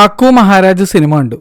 ഡാക്കു Maharaj cinema ഉണ്ട്.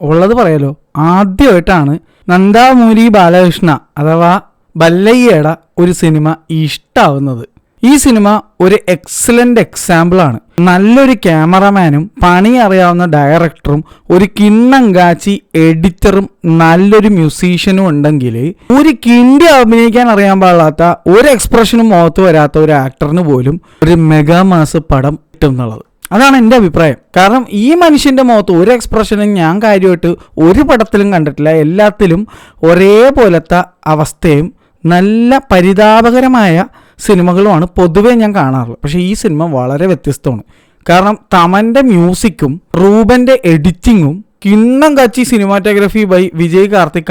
ഉള്ളത് പറയാലോ, ആദ്യമായിട്ടാണ് നന്ദാമൂരി ബാലകൃഷ്ണ അഥവാ ബല്ലയ്യയുടെ ഒരു സിനിമ ഇഷ്ടാവുന്നത്. ഈ സിനിമ ഒരു എക്സലന്റ് എക്സാമ്പിളാണ്. നല്ലൊരു ക്യാമറമാനും പണി അറിയാവുന്ന ഡയറക്ടറും ഒരു കിണ്ണം കാച്ചി എഡിറ്ററും നല്ലൊരു മ്യൂസീഷ്യനും ഉണ്ടെങ്കിൽ ഒരു കിണ്ടി അഭിനയിക്കാൻ അറിയാൻ പാടില്ലാത്ത ഒരു എക്സ്പ്രഷനും മുഖത്ത് വരാത്ത ഒരു ആക്ടറിന് പോലും ഒരു മെഗാമാസ് പടം കിട്ടും എന്നുള്ളത്. അതാണ് എൻ്റെ അഭിപ്രായം. കാരണം ഈ മനുഷ്യൻ്റെ മുഖത്ത് ഒരു എക്സ്പ്രഷനും ഞാൻ കാര്യമായിട്ട് ഒരു പടത്തിലും കണ്ടിട്ടില്ല. എല്ലാത്തിലും ഒരേപോലത്തെ അവസ്ഥയും നല്ല പരിതാപകരമായ സിനിമകളുമാണ് പൊതുവേ ഞാൻ കാണാറുള്ളത്. പക്ഷേ ഈ സിനിമ വളരെ വ്യത്യസ്തമാണ്. കാരണം തമൻ്റെ മ്യൂസിക്കും റൂബൻ്റെ എഡിറ്റിങ്ങും കിണ്ണം കച്ചി cinematography by Vijay Karthik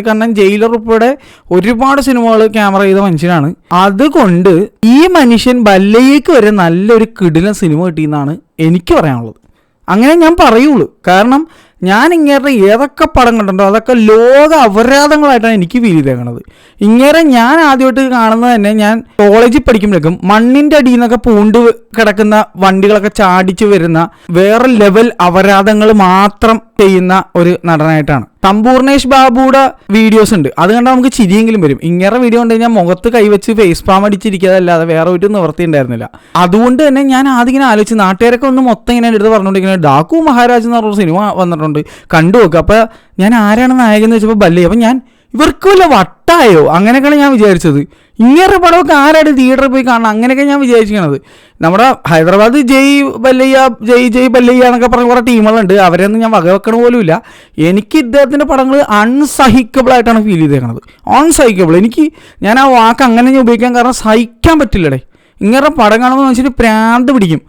Kannan Jailer ഉൾപ്പെടെ ഒരുപാട് സിനിമകൾ ക്യാമറ ചെയ്ത മനുഷ്യനാണ്. അതുകൊണ്ട് ഈ മനുഷ്യൻ ബല്ലയ്യക്ക് വരെ നല്ലൊരു കിടിലൻ സിനിമ കിട്ടിയെന്നാണ് എനിക്ക് പറയാനുള്ളത്. അങ്ങനെ ഞാൻ പറയുള്ളൂ. കാരണം ഞാൻ ഇങ്ങേറെ ഏതൊക്കെ പടം കണ്ടിട്ടുണ്ടോ അതൊക്കെ ലോക അപരാധങ്ങളായിട്ടാണ് എനിക്ക് ഫീൽ ചെയ്തേക്കണത്. ഇങ്ങേറെ ഞാൻ ആദ്യമായിട്ട് കാണുന്നത് തന്നെ ഞാൻ കോളേജിൽ പഠിക്കുമ്പോഴേക്കും മണ്ണിൻ്റെ അടിയിൽ നിന്നൊക്കെ പൂണ്ട് കിടക്കുന്ന വണ്ടികളൊക്കെ ചാടിച്ച് വരുന്ന വേറെ ലെവൽ അപരാധങ്ങൾ മാത്രം ചെയ്യുന്ന ഒരു നടനായിട്ടാണ്. സമ്പൂർണേഷ് ബാബുയുടെ വീഡിയോസ് ഉണ്ട്, അത് കണ്ടാൽ നമുക്ക് ചിരിയെങ്കിലും വരും. ഇങ്ങനെ വീഡിയോ കണ്ടു കഴിഞ്ഞാൽ മുഖത്ത് കൈവച്ച് ഫേസ് പാം അടിച്ചിരിക്കാതല്ലാതെ വേറെ ഒരു നിവൃത്തി ഉണ്ടായിരുന്നില്ല. അതുകൊണ്ട് തന്നെ ഞാൻ ആദ്യം ഇങ്ങനെ ആലോചിച്ച് നാട്ടുകാരൊക്കെ ഒന്ന് മൊത്തം ഇങ്ങനെ എടുത്ത് പറഞ്ഞുകൊണ്ടിരിക്കുന്നത് ഡാക്കു മഹാരാജ് എന്ന് പറഞ്ഞ സിനിമ വന്നിട്ടുണ്ട്, കണ്ടു നോക്കുക. അപ്പോൾ ഞാൻ ആരാണ് നായകൻ എന്ന് വെച്ചപ്പോൾ ബല്ലയ്യ. അപ്പം ഞാൻ ഇവർക്ക് വല്ല വട്ടായോ അങ്ങനെയൊക്കെയാണ് ഞാൻ വിചാരിച്ചത്. ഇങ്ങനെ പടമൊക്കെ ആരാണ് തിയേറ്ററിൽ പോയി കാണണം അങ്ങനെയൊക്കെ ഞാൻ വിചാരിച്ചിരിക്കണത്. നമ്മുടെ ഹൈദരാബാദ് ജയ് ബല്ലയ്യ എന്നൊക്കെ പറഞ്ഞ കുറേ ടീമുകളുണ്ട്, അവരെയൊന്നും ഞാൻ വകവെക്കണ പോലുമില്ല. എനിക്ക് ഇദ്ദേഹത്തിൻ്റെ പടങ്ങൾ അൺസഹിക്കബിൾ ആയിട്ടാണ് ഫീൽ ചെയ്തേക്കണത്. അൺസഹിക്കബിൾ, ഞാൻ ആ വാക്ക് അങ്ങനെ ഞാൻ ഉപയോഗിക്കാൻ കാരണം സഹിക്കാൻ പറ്റില്ലടേ. ഇങ്ങനെ പടം കാണുമ്പോൾ വെച്ചിട്ട് പ്രാന്ത് പിടിക്കും.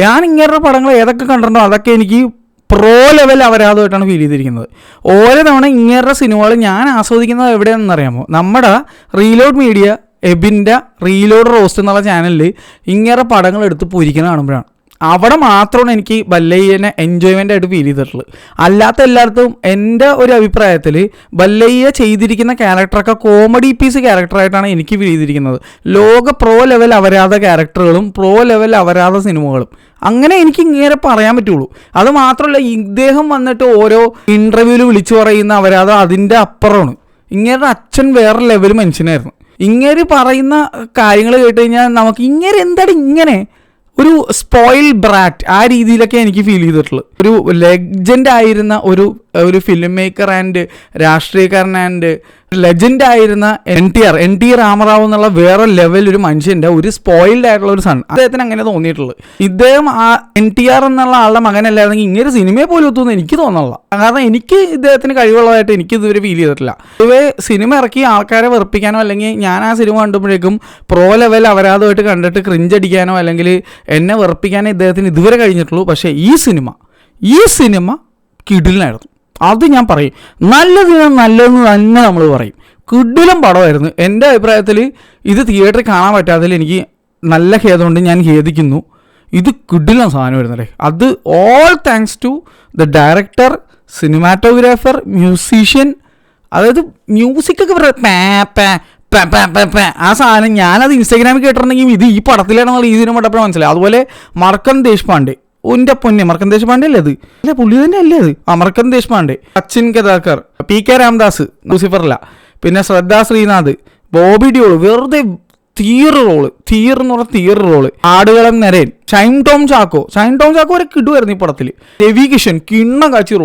ഞാൻ ഇങ്ങനെ പടങ്ങൾ ഏതൊക്കെ കണ്ടിട്ടുണ്ടോ അതൊക്കെ എനിക്ക് പ്രോ ലെവൽ അപരാധമായിട്ടാണ് ഫീൽ ചെയ്തിരിക്കുന്നത്. ഓരോ തവണ ഇങ്ങേറെ സിനിമകൾ ഞാൻ ആസ്വദിക്കുന്നത് എവിടെയാണെന്നറിയാമോ? നമ്മുടെ റീലോഡ് മീഡിയ എബിൻ്റെ റീലോഡ് റോസ്റ്റ് എന്നുള്ള ചാനലിൽ ഇങ്ങേറെ പടങ്ങൾ എടുത്ത് പൊരിക്കുന്ന കാണുമ്പോഴാണ്. അവിടെ മാത്രമാണ് എനിക്ക് ബല്ലയ്യനെ എൻജോയ്മെൻ്റ് ആയിട്ട് ഫീൽ ചെയ്തിട്ടുള്ളത്. അല്ലാത്ത എല്ലായിടത്തും എൻ്റെ ഒരു അഭിപ്രായത്തിൽ ബല്ലയ്യ ചെയ്തിരിക്കുന്ന ക്യാരക്ടറൊക്കെ കോമഡി പീസ് ക്യാരക്ടറായിട്ടാണ് എനിക്ക് ഫീൽ ചെയ്തിരിക്കുന്നത്. ലോക പ്രോ ലെവൽ അപരാധ ക്യാരക്ടറുകളും പ്രോ ലെവൽ അപരാധ സിനിമകളും അങ്ങനെ എനിക്ക് ഇങ്ങനെ പറയാൻ പറ്റുള്ളൂ. അത് മാത്രമല്ല, ഇദ്ദേഹം വന്നിട്ട് ഓരോ ഇൻ്റർവ്യൂവിൽ വിളിച്ചു പറയുന്ന അപരാധം അതിൻ്റെ അപ്പുറമാണ്. ഇങ്ങനെ അച്ഛൻ വേറെ ലെവൽ മനുഷ്യനായിരുന്നു. ഇങ്ങനെ പറയുന്ന കാര്യങ്ങൾ കേട്ട് കഴിഞ്ഞാൽ നമുക്ക് ഇങ്ങനെ എന്താണ് ഇങ്ങനെ ഒരു സ്പോയിൽ ബ്രാറ്റ് ആ രീതിയിലൊക്കെ എനിക്ക് ഫീൽ ചെയ്തിട്ടുള്ളത്. ഒരു ലെജൻഡ് ആയിരുന്ന ഒരു ഫിലിം മേക്കർ ആൻഡ് രാഷ്ട്രീയക്കാരൻ ആൻഡ് ലെജൻഡ് ആയിരുന്ന എൻ ടി രാമറാവു എന്നുള്ള വേറെ ലെവൽ ഒരു മനുഷ്യൻ്റെ ഒരു സ്പോയിൽഡ് ആയിട്ടുള്ള ഒരു സൺ അദ്ദേഹത്തിന് അങ്ങനെ തോന്നിയിട്ടുള്ളത്. ഇദ്ദേഹം ആ NTR എന്നുള്ള ആളുടെ മകനല്ലായിരുന്നെങ്കിൽ ഇങ്ങനെ സിനിമയെ പോലും ഒത്തുമെന്ന് എനിക്ക് തോന്നുന്നില്ല. കാരണം എനിക്ക് ഇദ്ദേഹത്തിന് കഴിവുള്ളതായിട്ട് എനിക്ക് ഇതുവരെ ഫീൽ ചെയ്തിട്ടില്ല. പൊതുവേ സിനിമ ഇറക്കി ആൾക്കാരെ വെറുപ്പിക്കാനോ അല്ലെങ്കിൽ ഞാൻ ആ സിനിമ കണ്ടുമ്പോഴേക്കും പ്രോ ലെവൽ അപരാധമായിട്ട് കണ്ടിട്ട് ക്രിഞ്ചടിക്കാനോ അല്ലെങ്കിൽ എന്നെ വെറുപ്പിക്കാനോ ഇദ്ദേഹത്തിന് ഇതുവരെ കഴിഞ്ഞിട്ടുള്ളൂ. പക്ഷേ ഈ സിനിമ കിടിലനായിരുന്നു. അത് ഞാൻ പറയും, നല്ലതെന്ന് തന്നെ നമ്മൾ പറയും. കിടിലൻ പടമായിരുന്നു. എൻ്റെ അഭിപ്രായത്തിൽ ഇത് തിയേറ്ററിൽ കാണാൻ പറ്റാത്തതിൽ എനിക്ക് നല്ല ഖേദമുണ്ട്, ഞാൻ ഖേദിക്കുന്നു. ഇത് കിടിലൻ സാധനമായിരുന്നല്ലേ. അത് all thanks to the director, cinematographer, musician. അതായത് മ്യൂസിക്കൊക്കെ ആ സാധനം ഞാനത് ഇൻസ്റ്റാഗ്രാമിൽ കേട്ടിട്ടുണ്ടെങ്കിൽ ഇത് ഈ പടത്തിലാണെന്നുള്ള ഈ സിനിമ പെട്ടപ്പോൾ മനസ്സിലായി. അതുപോലെ മർക്കൻ ദേശ്പാണ്ഡെ, ഉൻ്റെ പൊന്നെ മർക്കൻ ദേശ്പാണ്ഡെ അല്ലേ അത്? അല്ല പുള്ളി തന്നെ അല്ലേ അത്? മർക്കൻ ദേശ്പാണ്ഡെ, സച്ചിൻ കഥാക്കർ, PK രാംദാസ് ലൂസിഫറില്ല, പിന്നെ ശ്രദ്ധാ ശ്രീനാഥ്, ബോബി ഡിയോൾ, വെറുതെ തീർ റോള്, ആടുകളം നരേൻ, ഷൈൻ ടോം ചാക്കോ വരെ കിടുവായിരുന്നു ഈ പടത്തിൽ. രവി കിഷൻ കിണ്ണം കാച്ചി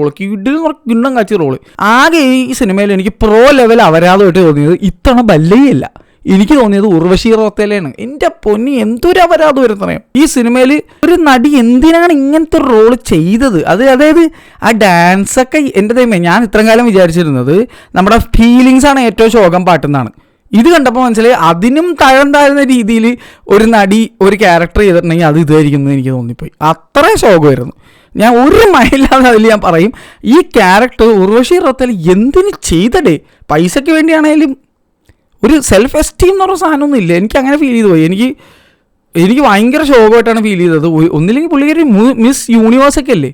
റോള്. ആകെ ഈ സിനിമയിൽ എനിക്ക് പ്രോ ലെവൽ അപരാധമായിട്ട് തോന്നിയത് ഇത്തവണ ബല്ലയ്യല്ല, എനിക്ക് തോന്നിയത് ഉർവശി റോത്തേലാണ്. എൻ്റെ പൊന്നി എന്തൊരു അപരാധം വരുന്നറിയാം. ഈ സിനിമയിൽ ഒരു നടി എന്തിനാണ് ഇങ്ങനത്തെ ഒരു റോള് ചെയ്തത്? അതായത് ആ ഡാൻസൊക്കെ എൻ്റെ ദൈവമേ, ഞാൻ ഇത്രയും കാലം വിചാരിച്ചിരുന്നത് നമ്മുടെ ഫീലിങ്സ് ആണ് ഏറ്റവും ശോകം പാട്ടെന്നാണ്. ഇത് കണ്ടപ്പോൾ മനസ്സിലായി അതിനും താഴ്ന്ന രീതിയിൽ ഒരു നടി ഒരു ക്യാരക്ടർ ചെയ്തിട്ടുണ്ടെങ്കിൽ അത് ഇതായിരിക്കും എന്ന് എനിക്ക് തോന്നിപ്പോയി. അത്രയും ശോകമായിരുന്നു. ഞാൻ ഒരു മൈലാതെ അതിൽ ഞാൻ പറയും, ഈ ക്യാരക്ടർ ഉർവശി റോത്തേൽ എന്തിന് ചെയ്തടേ? പൈസയ്ക്ക് വേണ്ടിയാണേലും ഒരു സെൽഫ് എസ്റ്റീം എന്ന് പറഞ്ഞ സാധനമൊന്നും ഇല്ല. എനിക്ക് അങ്ങനെ ഫീൽ ചെയ്തു പോയി. എനിക്ക് ഭയങ്കര ശോകമായിട്ടാണ് ഫീൽ ചെയ്തത്. ഒന്നില്ലെങ്കിൽ പുള്ളിക്കാരി മിസ് യൂണിവേഴ്സൊക്കെ അല്ലേ,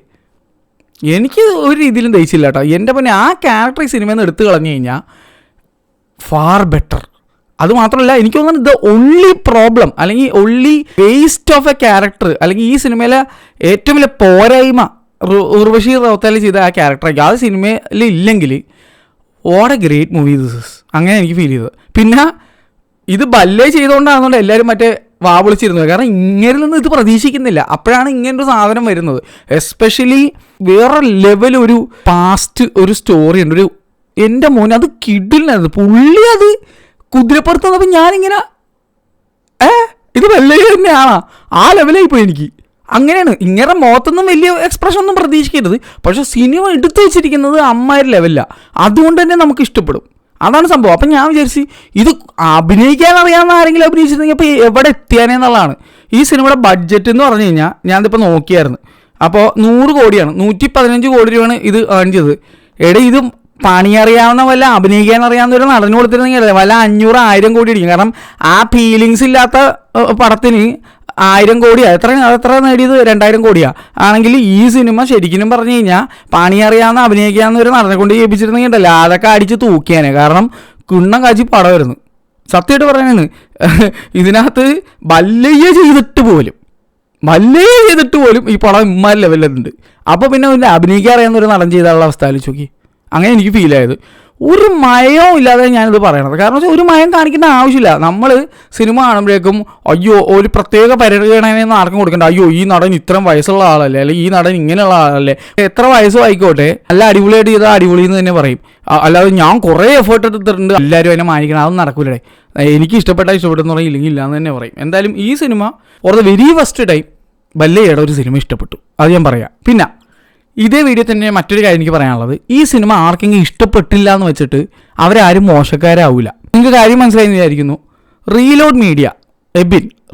എനിക്ക് ഒരു രീതിയിലും ദഹിച്ചില്ല കേട്ടോ. എൻ്റെ പിന്നെ ആ ക്യാരക്ടർ ഈ സിനിമയിൽ നിന്ന് എടുത്തു കളഞ്ഞു കഴിഞ്ഞാൽ ഫാർ ബെറ്റർ. അതുമാത്രമല്ല, എനിക്ക് തോന്നുന്നു ദ ഒൺലി പ്രോബ്ലം അല്ലെങ്കിൽ only waste of A character അല്ലെങ്കിൽ ഈ സിനിമയിലെ ഏറ്റവും വലിയ പോരായ്മ ഉർവശി റൗത്തലി ചെയ്ത ആ ക്യാരക്ടറൊക്കെ ആ സിനിമയിൽ ഇല്ലെങ്കിൽ what A great movie this is. അങ്ങനെ എനിക്ക് ഫീൽ ചെയ്തത്. പിന്നെ ഇത് ബല്ലേ ചെയ്തുകൊണ്ടാണെന്നുണ്ട് എല്ലാവരും മറ്റേ വിളിച്ചിരുന്നത്. കാരണം ഇങ്ങനെ നിന്ന് ഇത് പ്രതീക്ഷിക്കുന്നില്ല. അപ്പോഴാണ് ഇങ്ങനൊരു സാധനം വരുന്നത്. എസ്പെഷ്യലി വേറെ ലെവൽ ഒരു പാസ്റ്റ് ഒരു സ്റ്റോറി ഉണ്ട്. എൻ്റെ മോനെ അത് കിഡിലായിരുന്നു. പുള്ളി അത് കുതിരപ്പുറത്ത് വന്നപ്പോൾ ഞാനിങ്ങനെ ഇത് ബല്ലേ തന്നെയാണോ ആ ലെവലായി പോയി എനിക്ക്. അങ്ങനെയാണ്. ഇങ്ങനെ മുഖത്തൊന്നും വലിയ എക്സ്പ്രഷൻ ഒന്നും പ്രതീക്ഷിക്കരുത്. പക്ഷെ സിനിമ എടുത്തു വെച്ചിരിക്കുന്നത് അമ്മാതിരി ലെവലിലാണ്. അതുകൊണ്ട് തന്നെ നമുക്ക് ഇഷ്ടപ്പെടും. അതാണ് സംഭവം. അപ്പം ഞാൻ വിചാരിച്ചു ഇത് അഭിനയിക്കാൻ അറിയാവുന്ന ആരെങ്കിലും അഭിനയിച്ചിരുന്നെങ്കിൽ അപ്പോൾ എവിടെ എത്തിയാനെന്നുള്ളതാണ്. ഈ സിനിമയുടെ ബഡ്ജറ്റ് എന്ന് പറഞ്ഞു കഴിഞ്ഞാൽ ഞാനിതിപ്പോൾ നോക്കിയായിരുന്നു. അപ്പോൾ 100 കോടിയാണ്. 115 കോടി രൂപയാണ് ഇത് ഏൺ ചെയ്തത്. ഇത് പണി അറിയാവുന്ന വല്ല അഭിനയിക്കാൻ അറിയാവുന്ന ഒരു നടന് കൊടുത്തിരുന്നെങ്കിൽ വല്ല 500-1000 കോടി അടിക്കും. കാരണം ആ ഫീലിങ്സ് ഇല്ലാത്ത പടത്തിന് 1000 കോടിയാണ്. എത്ര നേടിയത് 2000 കോടിയാണ്. ആണെങ്കിൽ ഈ സിനിമ ശരിക്കും പറഞ്ഞു കഴിഞ്ഞാൽ പണി അറിയാവുന്ന അഭിനയിക്കാവുന്ന ഒരു നടനെ കൊണ്ട് ചെയ്യിപ്പിച്ചിരുന്നെങ്കിൽ ഉണ്ടല്ലോ അതൊക്കെ അടിച്ച് തൂക്കിയാനെ. കാരണം കുണ്ണം കാച്ചി പടമായിരുന്നു. സത്യമായിട്ട് പറയുന്നത് ഇതിനകത്ത് ബല്ലയ്യ ചെയ്തിട്ട് പോലും ഈ പടം ഇമ്മാരി ലെവലുണ്ട്. അപ്പോൾ പിന്നെ അഭിനയിക്കാൻ അറിയാവുന്ന ഒരു നടൻ ചെയ്താലുള്ള അവസ്ഥ ആലോചിച്ച് നോക്കി. അങ്ങനെ എനിക്ക് ഫീലായത്. ഒരു മയവും ഇല്ലാതെ ഞാനിത് പറയണത്. കാരണം വെച്ചാൽ ഒരു മയം കാണിക്കേണ്ട ആവശ്യമില്ല. നമ്മൾ സിനിമ കാണുമ്പോഴേക്കും അയ്യോ ഒരു പ്രത്യേക പരിഗണനയൊന്നും ആർക്കും കൊടുക്കണ്ട. അയ്യോ ഈ നടൻ ഇത്രയും വയസ്സുള്ള ആളല്ലേ, അല്ലെങ്കിൽ ഈ നടൻ ഇങ്ങനെയുള്ള ആളല്ലേ, എത്ര വയസ്സും ആയിക്കോട്ടെ നല്ല അടിപൊളിയായിട്ട് ചെയ്താൽ അടിപൊളി എന്ന് തന്നെ പറയും. അല്ലാതെ ഞാൻ കുറേ എഫേർട്ട് എടുത്തിട്ടുണ്ട് എല്ലാവരും അതിനെ മാനിക്കണം, അതൊന്നും നടക്കൂലേ. എനിക്ക് ഇഷ്ടപ്പെട്ടെന്ന് പറയും, ഇല്ലെങ്കിൽ ഇല്ലയെന്ന് തന്നെ പറയും. എന്തായാലും ഈ സിനിമ for the very first time ബല്ലയ്യയുടെ ഒരു സിനിമ ഇഷ്ടപ്പെട്ടു. അത് ഞാൻ പറയാം. പിന്നെ ഇതേ വീഡിയോ തന്നെ മറ്റൊരു കാര്യം എനിക്ക് പറയാനുള്ളത്, ഈ സിനിമ ആർക്കെങ്കിലും ഇഷ്ടപ്പെട്ടില്ല എന്ന് വെച്ചിട്ട് അവരാരും മോശക്കാരാവില്ല. നിങ്ങൾക്ക് കാര്യം മനസ്സിലായി എന്ന് വിചാരിക്കുന്നു. റീലോഡ് മീഡിയ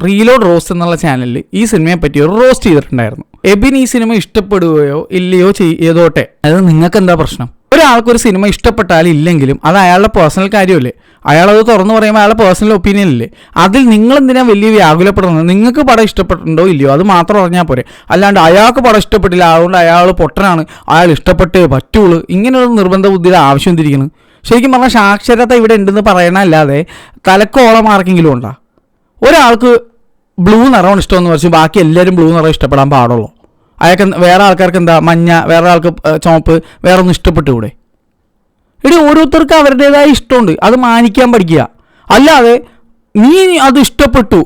റീലോഡ് റോസ്റ്റ് എന്നുള്ള ചാനലിൽ ഈ സിനിമയെ പറ്റി ഒരു റോസ്റ്റ് ചെയ്തിട്ടുണ്ടായിരുന്നു. എബിൻ ഈ സിനിമ ഇഷ്ടപ്പെടുകയോ ഇല്ലയോ ചെയ്തോട്ടെ, അത് നിങ്ങൾക്ക് എന്താ പ്രശ്നം? ഒരാൾക്കൊരു സിനിമ ഇഷ്ടപ്പെട്ടാലും ഇല്ലെങ്കിലും അത് അയാളുടെ പേഴ്സണൽ കാര്യമല്ലേ. അയാളത് തുറന്നു പറയുമ്പോൾ അയാളുടെ പേഴ്സണൽ ഒപ്പീനിയൻ അല്ലേ. അതിൽ നിങ്ങളെന്തിനാണ് വലിയ വ്യാകുലപ്പെടുന്നത്? നിങ്ങൾക്ക് പടം ഇഷ്ടപ്പെട്ടിട്ടുണ്ടോ ഇല്ലയോ അത് മാത്രം പറഞ്ഞാൽ പോരെ. അല്ലാണ്ട് അയാൾക്ക് പടം ഇഷ്ടപ്പെട്ടില്ല അതുകൊണ്ട് അയാൾ പൊട്ടനാണ്, അയാൾ ഇഷ്ടപ്പെട്ടേ പറ്റുള്ളൂ, ഇങ്ങനെയുള്ള നിർബന്ധ ബുദ്ധിയുടെ ആവശ്യം തിരിക്കുന്നു. ശരിക്കും പറഞ്ഞാൽ സാക്ഷരത ഇവിടെ ഉണ്ടെന്ന് പറയണല്ലാതെ തലക്കോളം ആർക്കെങ്കിലും ഉണ്ടോ? ഒരാൾക്ക് ബ്ലൂ നിറമാണ് ഇഷ്ടമെന്ന് വെച്ച് ബാക്കി എല്ലാവരും ബ്ലൂ നിറം ഇഷ്ടപ്പെടാൻ പാടുള്ളൂ. അയാൾക്ക് വേറെ ആൾക്കാർക്ക് എന്താ മഞ്ഞ, വേറെ ആൾക്ക് ചുവപ്പ്, വേറെ ഒന്നും ഇഷ്ടപ്പെട്ടുകൂടെ? ഓരോരുത്തർക്ക് അവരുടേതായ ഇഷ്ടമുണ്ട്, അത് മാനിക്കാൻ പഠിക്കുക. അല്ലാതെ നീ അത് ഇഷ്ടപ്പെട്ടു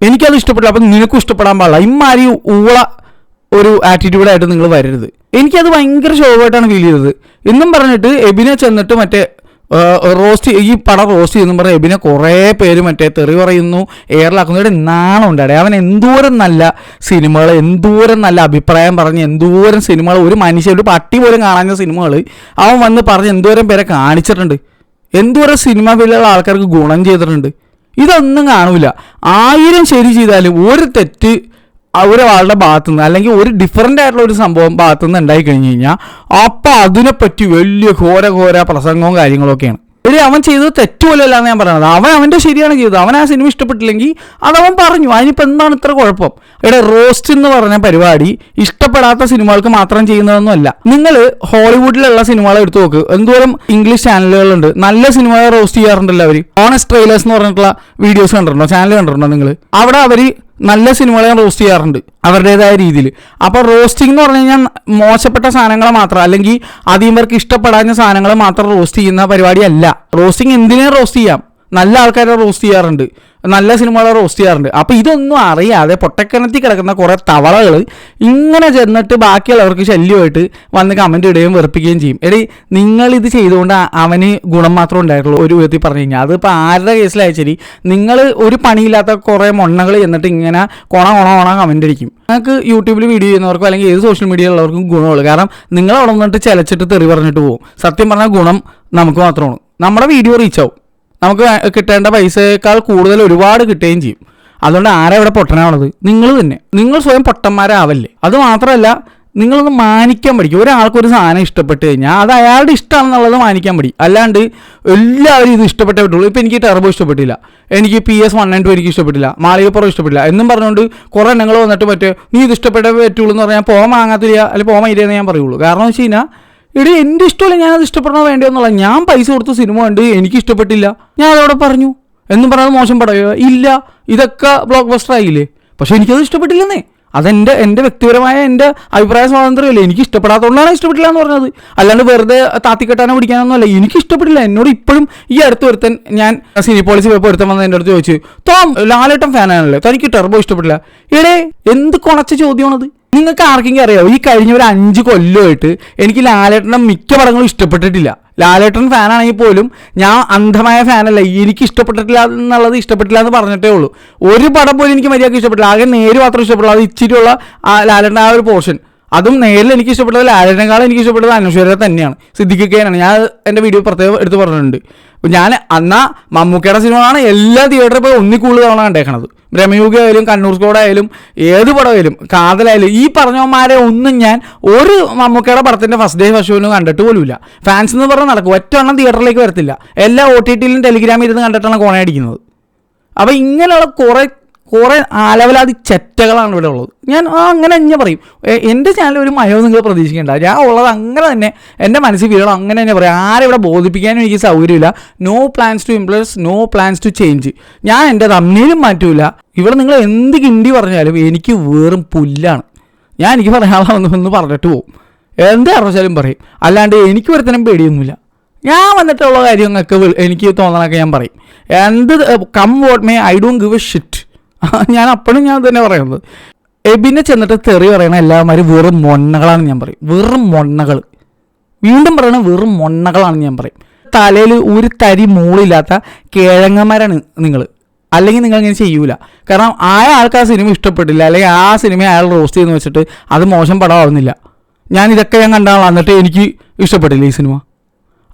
എനിക്കത് ഇഷ്ടപ്പെട്ടില്ല അപ്പം നിനക്കും ഇഷ്ടപ്പെടാൻ പാടില്ല, ഇമ്മാരി ഊള ഒരു ആറ്റിറ്റ്യൂഡായിട്ട് നിങ്ങൾ വരരുത്. എനിക്കത് ഭയങ്കര ശോഭമായിട്ടാണ് ഫീൽ ചെയ്തത്. എന്നും പറഞ്ഞിട്ട് എബിനെ ചെന്നിട്ട് മറ്റേ ഈ പടം റോസ്റ്റ് ചെയ്യുന്നു പറഞ്ഞാൽ എബിനെ കുറേ പേര് മറ്റേ തെറി പറയുന്നു, എയറിലാക്കുന്നവരുടെ നാണമുണ്ടാടെ. അവൻ എന്തോരം നല്ല സിനിമകൾ, എന്തോരം നല്ല അഭിപ്രായം പറഞ്ഞ് എന്തോരം സിനിമകൾ, ഒരു മനുഷ്യൻ ഒരു പട്ടി പോലും കാണാഞ്ഞ സിനിമകൾ അവൻ വന്ന് പറഞ്ഞ് എന്തോരം പേരെ കാണിച്ചിട്ടുണ്ട്, എന്തോരം സിനിമ ഫീൽഡിലുള്ള ആൾക്കാർക്ക് ഗുണം ചെയ്തിട്ടുണ്ട്. ഇതൊന്നും കാണൂല. 1000 ശരി ചെയ്താലും ഒരു തെറ്റ് ഒരാളുടെ ഭാഗത്തുനിന്ന് അല്ലെങ്കിൽ ഒരു ഡിഫറൻ്റ് ആയിട്ടുള്ള ഒരു സംഭവം ഭാഗത്തുനിന്ന് ഉണ്ടായി കഴിഞ്ഞ് കഴിഞ്ഞാൽ അപ്പം അതിനെപ്പറ്റി വലിയ ഘോര പ്രസംഗവും കാര്യങ്ങളൊക്കെയാണ്. അവൻ ചെയ്തത് തെറ്റുപോലെയല്ല എന്ന് ഞാൻ പറയണത്. അവൻ്റെ ശരിയാണ് ചെയ്തത്. അവൻ ആ സിനിമ ഇഷ്ടപ്പെട്ടില്ലെങ്കിൽ അതവൻ പറഞ്ഞു. അതിനിപ്പോൾ എന്താണ് ഇത്ര കുഴപ്പം? റോസ്റ്റ് എന്ന് പറഞ്ഞ പരിപാടി ഇഷ്ടപ്പെടാത്ത സിനിമകൾക്ക് മാത്രം ചെയ്യുന്നതൊന്നുമല്ല. നിങ്ങൾ ഹോളിവുഡിലുള്ള സിനിമകൾ എടുത്തു നോക്ക്, എന്തോരം ഇംഗ്ലീഷ് ചാനലുകളുണ്ട് നല്ല സിനിമകളെ റോസ്റ്റ് ചെയ്യാറുണ്ടല്ലോ അവർ. ഓണസ്റ്റ് ട്രെയിലേഴ്സ് എന്ന് പറഞ്ഞിട്ടുള്ള വീഡിയോസ് കണ്ടിട്ടുണ്ടോ, ചാനൽ കണ്ടിട്ടുണ്ടോ നിങ്ങൾ? അവിടെ അവർ നല്ല സിനിമകളെ റോസ്റ്റ് ചെയ്യാറുണ്ട് അവരുടേതായ രീതിയിൽ. അപ്പോൾ റോസ്റ്റിംഗ് എന്ന് പറഞ്ഞു കഴിഞ്ഞാൽ മോശപ്പെട്ട സാധനങ്ങളെ മാത്രം അല്ലെങ്കിൽ അധികം പേർക്ക് ഇഷ്ടപ്പെടാഞ്ഞ സാധനങ്ങളെ മാത്രം റോസ്റ്റ് ചെയ്യുന്ന പരിപാടിയല്ല. റോസ്റ്റിംഗ് എന്തിനേയും റോസ്റ്റ് ചെയ്യാം. നല്ല ആൾക്കാരെ റോസ്റ്റ് ചെയ്യാറുണ്ട്, നല്ല സിനിമകളെ റോസ്റ്റ് ചെയ്യാറുണ്ട്. അപ്പോൾ ഇതൊന്നും അറിയാതെ പൊട്ടക്കിണത്തിൽ കിടക്കുന്ന കുറേ തവളകൾ ഇങ്ങനെ ചെന്നിട്ട് ബാക്കിയുള്ളവർക്ക് ശല്യമായിട്ട് വന്ന് കമൻറ്റ് ഇടുകയും വെറുപ്പിക്കുകയും ചെയ്യും. നിങ്ങളിത് ചെയ്തുകൊണ്ട് അവന് ഗുണം മാത്രമേ ഉണ്ടായിട്ടുള്ളൂ ഒരു വിധത്തിൽ പറഞ്ഞു കഴിഞ്ഞാൽ. അതിപ്പോൾ ആരുടെ കേസിലായാൽ നിങ്ങൾ ഒരു പണിയില്ലാത്ത കുറേ മൊണ്ണകൾ ചെന്നിട്ട് ഇങ്ങനെ കൊണ കമൻ്റ് അടിക്കും. നിങ്ങൾക്ക് യൂട്യൂബിൽ വീഡിയോ ചെയ്യുന്നവർക്കോ അല്ലെങ്കിൽ ഏത് സോഷ്യൽ മീഡിയ ഉള്ളവർക്കും ഗുണമുള്ളൂ. കാരണം നിങ്ങൾ അവിടെ നിന്നിട്ട് ചിലച്ചിട്ട് തെറി പറഞ്ഞിട്ട് പോകും. സത്യം പറഞ്ഞാൽ ഗുണം നമുക്ക് മാത്രമാണ്. നമ്മുടെ വീഡിയോ റീച്ചാവും, നമുക്ക് കിട്ടേണ്ട പൈസയേക്കാൾ കൂടുതൽ ഒരുപാട് കിട്ടുകയും ചെയ്യും. അതുകൊണ്ട് ആരാ ഇവിടെ പൊട്ടനാവുന്നത്? നിങ്ങൾ തന്നെ. നിങ്ങൾ സ്വയം പൊട്ടന്മാരാവല്ലേ. അത് മാത്രമല്ല നിങ്ങളൊന്ന് മാനിക്കാൻ പഠിക്കും. ഒരാൾക്കൊരു സാധനം ഇഷ്ടപ്പെട്ട് കഴിഞ്ഞാൽ അത് അയാളുടെ ഇഷ്ടമാണെന്നുള്ളത് മാനിക്കാൻ പഠിക്കും. അല്ലാണ്ട് എല്ലാവരും ഇത് ഇഷ്ടപ്പെട്ടേ പറ്റുള്ളൂ. ഇപ്പോൾ എനിക്ക് ടർബോ ഇഷ്ടപ്പെട്ടില്ല, എനിക്ക് PS192 എനിക്ക് ഇഷ്ടപ്പെട്ടില്ല, മാളികപ്പുറം ഇഷ്ടപ്പെട്ടില്ല എന്നും പറഞ്ഞുകൊണ്ട് കുറേ എണ്ണങ്ങൾ വന്നിട്ട് നീ ഇത് ഇഷ്ടപ്പെട്ടേ പറ്റുള്ളൂ എന്ന് പറഞ്ഞാൽ പോകാൻ വാങ്ങാത്തില്ല അല്ലെങ്കിൽ പോകാൻ ഇരിയെന്ന് ഞാൻ പറയുള്ളൂ. കാരണം എന്ന് വെച്ച് കഴിഞ്ഞാൽ എൻ്റെ ഇഷ്ടമല്ല, ഞാനത് ഇഷ്ടപ്പെടണോ വേണ്ടോ എന്നുള്ള. ഞാൻ പൈസ കൊടുത്ത് സിനിമ കണ്ട് എനിക്ക് ഇഷ്ടപ്പെട്ടില്ല, ഞാൻ അതവിടെ പറഞ്ഞു എന്നും പറഞ്ഞത് മോശം പടയോ ഇല്ല, ഇതൊക്കെ ബ്ലോക്ക് ബസ്റ്റർ ആയില്ലേ. പക്ഷെ എനിക്കത് ഇഷ്ടപ്പെട്ടില്ലെന്നേ. എൻ്റെ വ്യക്തിപരമായ എൻ്റെ അഭിപ്രായ സ്വാതന്ത്ര്യമല്ലേ. എനിക്ക് ഇഷ്ടപ്പെടാത്തതുകൊണ്ടാണ് ഇഷ്ടപ്പെട്ടില്ല എന്ന് പറഞ്ഞത്. അല്ലാണ്ട് വെറുതെ താത്തിക്കെട്ടാനോ പിടിക്കാനൊന്നും അല്ല. എനിക്ക് ഇഷ്ടപ്പെട്ടില്ല. എന്നോട് ഇപ്പോഴും ഈ അടുത്ത് ഒരുത്തൻ, ഞാൻ സിനിപോളിസി പോയപ്പോൾ ഒരുത്തൻ വന്ന് എൻ്റെ അടുത്ത് ചോദിച്ചു, തോം ലാലേട്ടൻ ഫാനാണല്ലോ, തനിക്ക് ടെർബോ ഇഷ്ടപ്പെട്ടില്ല. എടേ എന്ത് കുണച്ച ചോദ്യമാണത്. നിങ്ങൾക്ക് ആർക്കെങ്കിലും അറിയാമോ, ഈ കഴിഞ്ഞ ഒരു 5 കൊല്ലമായിട്ട് എനിക്ക് ലാലേട്ടൻ്റെ മിക്ക പടങ്ങളും ഇഷ്ടപ്പെട്ടിട്ടില്ല. ലാലേട്ടൻ ഫാനാണെങ്കിൽ പോലും ഞാൻ അന്ധമായ ഫാനല്ല. എനിക്ക് ഇഷ്ടപ്പെട്ടിട്ടില്ല എന്നുള്ളത് ഇഷ്ടപ്പെട്ടില്ല എന്ന് പറഞ്ഞിട്ടേ ഉള്ളൂ. ഒരു പടം പോലും എനിക്ക് മര്യാദയ്ക്ക് ഇഷ്ടപ്പെട്ടില്ല. ആകെ നേര് മാത്രം ഇഷ്ടപ്പെട്ടുള്ളൂ. അത് ഇച്ചിരിയുള്ള ലാലേട്ടൻ്റെ ആ ഒരു പോർഷൻ. അതും നേരിൽ എനിക്ക് ഇഷ്ടപ്പെട്ടത് ലാലേട്ടനേക്കാളും എനിക്ക് ഇഷ്ടപ്പെട്ടത് അനശ്വര തന്നെയാണ്, സിദ്ദിഖിക്കയാണ്. ഞാൻ എൻ്റെ വീഡിയോ പ്രത്യേകം എടുത്ത് പറഞ്ഞിട്ടുണ്ട്. ഞാൻ അന്നാ മമ്മൂക്കയുടെ സിനിമകളാണ് എല്ലാ തിയേറ്ററിൽ പോയി ഒന്നിക്കൂടുതൽ തവണ കണ്ടേക്കണത്. ബ്രഹ്മയുഗ ആയാലും കണ്ണൂർ സ്കോഡ് ആയാലും ഏത് പടമായാലും കാതലായാലും ഈ പറഞ്ഞവന്മാരെ ഒന്നും ഞാൻ ഒരു മമ്മൂക്കയുടെ പടത്തിൻ്റെ ഫസ്റ്റ് ഡേ ഫസ്റ്റ് ഷോയിലും കണ്ടിട്ട് പോലുമില്ല. ഫാൻസ് എന്ന് പറഞ്ഞാൽ നടക്കും. ഒറ്റ എണ്ണം തിയേറ്ററിലേക്ക് വരത്തില്ല. എല്ലാ OTTയിലും ടെലിഗ്രാമിൽ ഇരുന്ന് കണ്ടിട്ടാണ് കോണയടിക്കുന്നത്. അപ്പോൾ ഇങ്ങനെയുള്ള കുറേ ആലവലാതി ചെറ്റകളാണ് ഇവിടെ ഉള്ളത്. ഞാൻ അങ്ങനെ തന്നെ പറയും. എൻ്റെ ചാനൽ ഒരു മയവും നിങ്ങൾ പ്രതീക്ഷിക്കേണ്ട. ഞാൻ ഉള്ളത് അങ്ങനെ തന്നെ എൻ്റെ മനസ്സിൽ വീഴണം, അങ്ങനെ തന്നെ പറയും. ആരെവിടെ ബോധിപ്പിക്കാനും എനിക്ക് സൗകര്യമില്ല. No plans to impress, no plans to change. ഞാൻ എൻ്റെ തമ്മിലും മാറ്റൂല. ഇവിടെ നിങ്ങൾ എന്ത് കിണ്ടി പറഞ്ഞാലും എനിക്ക് വെറും പുല്ലാണ്. ഞാൻ എനിക്ക് പറയാനുള്ളതെന്ന് പറഞ്ഞിട്ട് പോകും. എന്ത് അറിയിച്ചാലും പറയും. അല്ലാണ്ട് എനിക്ക് ഒരുത്തരം പേടിയൊന്നുമില്ല. ഞാൻ വന്നിട്ടുള്ള കാര്യങ്ങളൊക്കെ എനിക്ക് തോന്നണമൊക്കെ ഞാൻ പറയും. എന്ത് come what may, I don't give a shit. ഞാൻ അപ്പോഴും ഞാൻ തന്നെ പറയുന്നത്. എബിനെ ചെന്നിട്ട് തെറി പറയണ എല്ലാവരും വെറും മൊണ്ണകളാണ് ഞാൻ പറയും. വെറും മൊണ്ണകൾ. വീണ്ടും പറയണ വെറും മൊണ്ണകളാണെന്ന് ഞാൻ പറയും. തലയിൽ ഒരു തരി മൂളില്ലാത്ത കിഴങ്ങന്മാരാണ് നിങ്ങൾ. അല്ലെങ്കിൽ നിങ്ങൾ ഇങ്ങനെ ചെയ്യൂല. കാരണം ആൾക്ക് ആ സിനിമ ഇഷ്ടപ്പെട്ടില്ല, അല്ലെങ്കിൽ ആ സിനിമ അയാൾ റോസ്റ്റ് ചെയ്യുന്ന വെച്ചിട്ട് അത് മോശം പടമാവുന്നില്ല. ഇതൊക്കെ ഞാൻ കണ്ടാണ്, എന്നിട്ട് എനിക്ക് ഇഷ്ടപ്പെട്ടില്ല ഈ സിനിമ.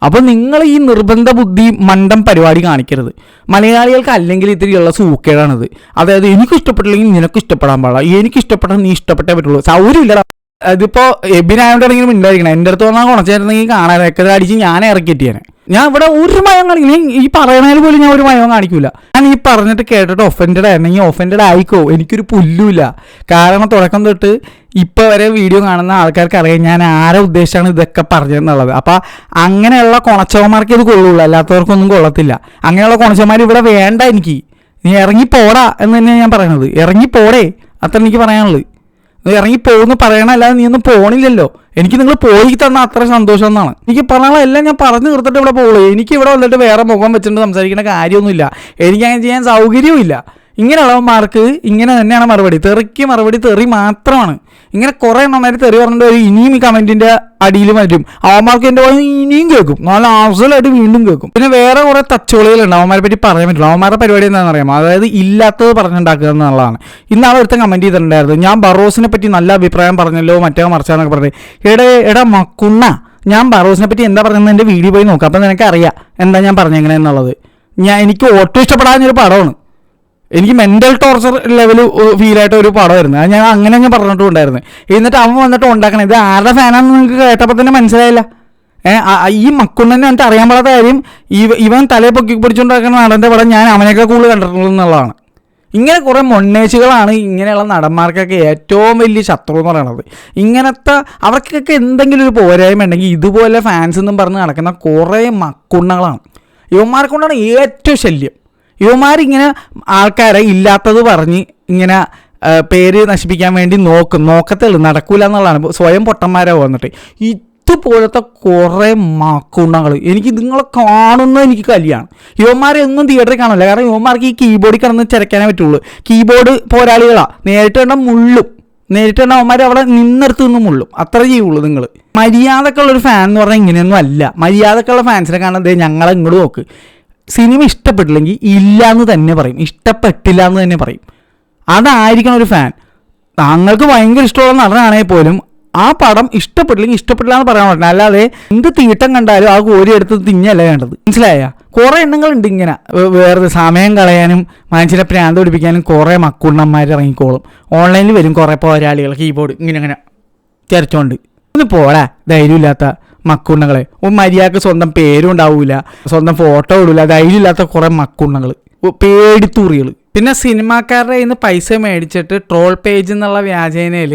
അപ്പോൾ നിങ്ങൾ ഈ നിർബന്ധ ബുദ്ധി മണ്ടം പരിപാടി കാണിക്കരുത്. മലയാളികൾക്ക് അല്ലെങ്കിൽ ഇത്തിരിയുള്ള സൂക്കേടാണിത്. അതായത് എനിക്ക് ഇഷ്ടപ്പെട്ടില്ലെങ്കിൽ നിനക്ക് ഇഷ്ടപ്പെടാൻ പാടില്ല, എനിക്ക് ഇഷ്ടപ്പെട്ടാൽ നീ ഇഷ്ടപ്പെട്ടേ പറ്റുള്ളൂ. സൗകര്യമില്ലടാ. അതിപ്പോൾ എബിനായോണ്ടെങ്കിലും ഉണ്ടായിരിക്കണം. എൻ്റെ അടുത്ത് വന്നാൽ കുണച്ചായിരുന്നെങ്കിൽ കാണാനൊക്കെ അടിച്ച് ഞാനേ ഇറക്കിയിട്ടേനെ. ഞാൻ ഇവിടെ ഒരു മയം കാണിക്കില്ല. ഈ പറയണതിൽ പോലും ഞാൻ ഒരു മയവും കാണിക്കില്ല. ഞാൻ ഈ പറഞ്ഞിട്ട് കേട്ടിട്ട് ഒഫൻഡഡ് ആയിരുന്നെങ്കിൽ ഒഫൻഡഡ് ആയിക്കോ, എനിക്കൊരു പുല്ലുമില്ല. കാരണം തുടക്കം തൊട്ട് ഇപ്പോൾ വരെ വീഡിയോ കാണുന്ന ആൾക്കാർക്ക് അറിയാം ഞാൻ ആരെ ഉദ്ദേശിച്ചാണ് ഇതൊക്കെ പറഞ്ഞതെന്നുള്ളത്. അപ്പം അങ്ങനെയുള്ള കുണച്ചവന്മാർക്ക് ഇത് കൊള്ളുള്ളൂ, അല്ലാത്തവർക്കൊന്നും കൊള്ളത്തില്ല. അങ്ങനെയുള്ള കുണച്ചവന്മാർ ഇവിടെ വേണ്ട. എനിക്ക് നീ ഇറങ്ങിപ്പോടാ എന്ന് തന്നെയാണ് ഞാൻ പറയണത്. ഇറങ്ങിപ്പോടേ, അത്ര എനിക്ക് പറയാനുള്ളത്. ഇറങ്ങിപ്പോന്ന് പറയണല്ലാതെ നീ ഒന്നും പോണില്ലല്ലോ. എനിക്ക് നിങ്ങൾ പോയി തന്നാൽ അത്ര സന്തോഷം എന്നാണ് എനിക്ക് പറയാനുള്ള. എല്ലാം ഞാൻ പറഞ്ഞു തീർത്തിട്ട് ഇവിടെ പോകുള്ളൂ. എനിക്ക് ഇവിടെ വന്നിട്ട് വേറെ മുഖം വെച്ചിട്ട് സംസാരിക്കുന്ന കാര്യമൊന്നുമില്ല. എനിക്കങ്ങനെ ചെയ്യാൻ സൗകര്യവും ഇല്ല. ഇങ്ങനെയുള്ളവന്മാർക്ക് ഇങ്ങനെ തന്നെയാണ് മറുപടി. തെറിക്ക് മറുപടി തെറി മാത്രമാണ്. ഇങ്ങനെ കുറേ എണ്ണമാര് തെറി പറഞ്ഞിട്ട് ഇനിയും ഈ കമൻറ്റിൻ്റെ അടിയിൽ വരും. അവന്മാർക്ക് എൻ്റെ പോലെ ഇനിയും കേൾക്കും, നല്ല ആവശ്യമായിട്ട് വീണ്ടും കേൾക്കും. പിന്നെ വേറെ കുറേ തച്ചുകളികളുണ്ട്. അവന്മാരെ പറ്റി പറയാൻ പറ്റില്ല. അവന്മാരുടെ പരിപാടി എന്താണെന്ന് അറിയാമോ? അതായത് ഇല്ലാത്തത് പറഞ്ഞുണ്ടാക്കുക എന്നുള്ളതാണ്. ഇന്നാളെ ഒരുത്തൻ കമൻറ്റ് ചെയ്തിട്ടുണ്ടായിരുന്നു, ഞാൻ ബറോസിനെ പറ്റി നല്ല അഭിപ്രായം പറഞ്ഞല്ലോ മറ്റേ മറിച്ചാന്നൊക്കെ പറഞ്ഞത്. എടാ മക്കുന്ന, ഞാൻ ബറോസിനെ പറ്റി എന്താ പറഞ്ഞതെന്ന് എൻ്റെ വീഡിയോ പോയി നോക്കാം. അപ്പം നിനക്ക് അറിയാം എന്താ ഞാൻ പറഞ്ഞെങ്ങനെയെന്നുള്ളത്. എനിക്ക് ഒട്ടും ഇഷ്ടപ്പെടാഞ്ഞൊരു പടമാണ്. എനിക്ക് മെൻ്റൽ ടോർച്ചർ ലെവൽ ഫീലായിട്ട് ഒരു പടമായിരുന്നു. അത് ഞാൻ പറഞ്ഞിട്ടുണ്ടായിരുന്നു. എന്നിട്ട് അവൻ വന്നിട്ട് ഉണ്ടാക്കണം. ഇത് ആരുടെ ഫാനാണെന്ന് നിങ്ങൾക്ക് കേട്ടപ്പോൾ തന്നെ മനസ്സിലായില്ല. ഈ മക്കുണ്ണനെ എന്നിട്ട് അറിയാൻ പാടാത്ത കാര്യം, ഇവൻ തലയെ പൊക്കി പിടിച്ചുകൊണ്ടിരിക്കുന്ന നടൻ്റെ പടം ഞാൻ അവനേക്കാൾ കൂടുതൽ കണ്ടിട്ടുള്ളൂ എന്നുള്ളതാണ്. ഇങ്ങനെ കുറേ മൊണ്ണേച്ചുകളാണ് ഇങ്ങനെയുള്ള നടന്മാർക്കൊക്കെ ഏറ്റവും വലിയ ശത്രു എന്ന് പറയുന്നത്. ഇങ്ങനത്തെ അവർക്കൊക്കെ എന്തെങ്കിലും ഒരു പോരായ്മ ഉണ്ടെങ്കിൽ ഇതുപോലെ ഫാൻസ് എന്നും പറഞ്ഞ് നടക്കുന്ന കുറേ മക്കുണ്ണകളാണ്. ഇവന്മാർക്കൊണ്ടാണ് ഏറ്റവും ശല്യം. ഇവന്മാരിങ്ങനെ ആൾക്കാരെ ഇല്ലാത്തത് പറഞ്ഞ് ഇങ്ങനെ പേര് നശിപ്പിക്കാൻ വേണ്ടി നോക്കത്തുള്ളൂ. നടക്കൂല എന്നുള്ളതാണ്. സ്വയം പൊട്ടന്മാരെ വന്നിട്ട് ഇതുപോലത്തെ കുറേ മക്കുണ്ണകൾ എനിക്ക് നിങ്ങളെ കാണുന്നത് എനിക്ക് കലിയാണ്. ഇവന്മാരെ ഒന്നും തിയേറ്ററിൽ കാണില്ല. കാരണം ഇവന്മാർക്ക് ഈ കീബോർഡിൽ കിടന്ന് ചിരക്കാനേ പറ്റുള്ളൂ. കീബോർഡ് പോരാളികളാണ്. നേരിട്ട് കണ്ട മുള്ളും, നേരിട്ട് കണ്ട അവന്മാർ അവിടെ നിന്നെടുത്ത് നിന്ന് മുള്ളും. അത്ര ചെയ്യുള്ളൂ. നിങ്ങൾ മര്യാദക്കുള്ളൊരു ഫാൻ എന്ന് പറഞ്ഞാൽ ഇങ്ങനെയൊന്നും അല്ല. മര്യാദക്കുള്ള ഫാൻസിനെ കാണാൻ ഞങ്ങളെ ഇങ്ങോട്ട് നോക്ക്. സിനിമ ഇഷ്ടപ്പെട്ടില്ലെങ്കിൽ ഇല്ല എന്ന് തന്നെ പറയും, ഇഷ്ടപ്പെട്ടില്ല എന്ന് തന്നെ പറയും. അതായിരിക്കണം ഒരു ഫാൻ. താങ്കൾക്ക് ഭയങ്കര ഇഷ്ടമുള്ള നടനാണെങ്കിൽ പോലും ആ പടം ഇഷ്ടപ്പെട്ടില്ലെങ്കിൽ ഇഷ്ടപ്പെട്ടില്ല എന്ന് പറയാൻ പറ്റില്ല. അല്ലാതെ എന്ത് തീട്ടം കണ്ടാലും ആ കോരി എടുത്ത് തിന്നല്ല വേണ്ടത്. മനസ്സിലായ? കുറേ എണ്ണങ്ങളുണ്ട് ഇങ്ങനെ വേറെ സമയം കളയാനും മനുഷ്യരെ പ്രാന്ത് പിടിപ്പിക്കാനും കുറേ മക്കുണ്ണന്മാർ ഇറങ്ങിക്കോളും. ഓൺലൈനിൽ വരും കുറേ പോരാളികൾ കീബോർഡ് ഇങ്ങനെ ചരച്ചോണ്ട്. ഒന്ന് പോടാ ധൈര്യമില്ലാത്ത മക്കുണ്ണകളെ. മര്യാദക്ക് സ്വന്തം പേരും ഉണ്ടാവില്ല, സ്വന്തം ഫോട്ടോ ഇടില്ല. ധൈര്യമില്ലാത്ത കുറേ മക്കുണ്ണകൾ, പേടിത്തൂറികൾ. പിന്നെ സിനിമാക്കാരുടെ കയ്യിൽ നിന്ന് പൈസ മേടിച്ചിട്ട് ട്രോൾ പേജ് എന്നുള്ള വ്യാജേനയിൽ